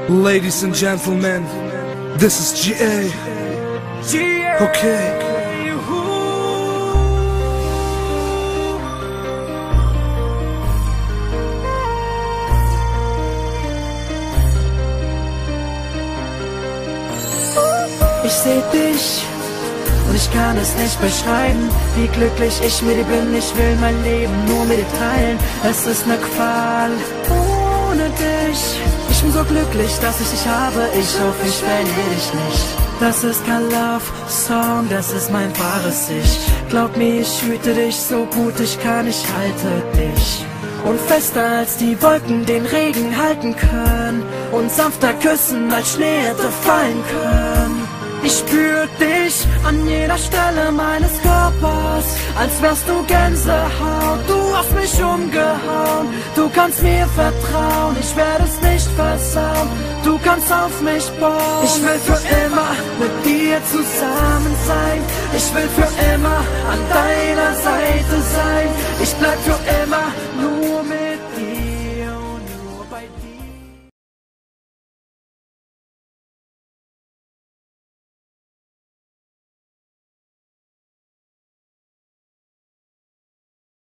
Ladies and gentlemen, this is GA. Okay. Ich seh dich und ich kann es nicht beschreiben, wie glücklich ich mit dir bin. Ich will mein Leben nur mit dir teilen. Es ist ne Qual ohne dich. Ich bin so glücklich, dass ich dich habe. Ich hoffe, ich verliere dich nicht. Das ist kein Love-Song, das ist mein wahres Ich. Glaub mir, ich hüte dich so gut ich kann, ich halte dich. Und fester als die Wolken den Regen halten können. Und sanfter küssen als Schneeerte fallen können. Ich spür dich an jeder Stelle meines Körpers, als wärst du Gänsehaut. Du hast mich umgehauen, du kannst mir vertrauen, ich werde es nicht versauen. Du kannst auf mich bauen. Ich will für immer mit dir zusammen sein. Ich will für immer an deiner Seite sein. Ich bleib für immer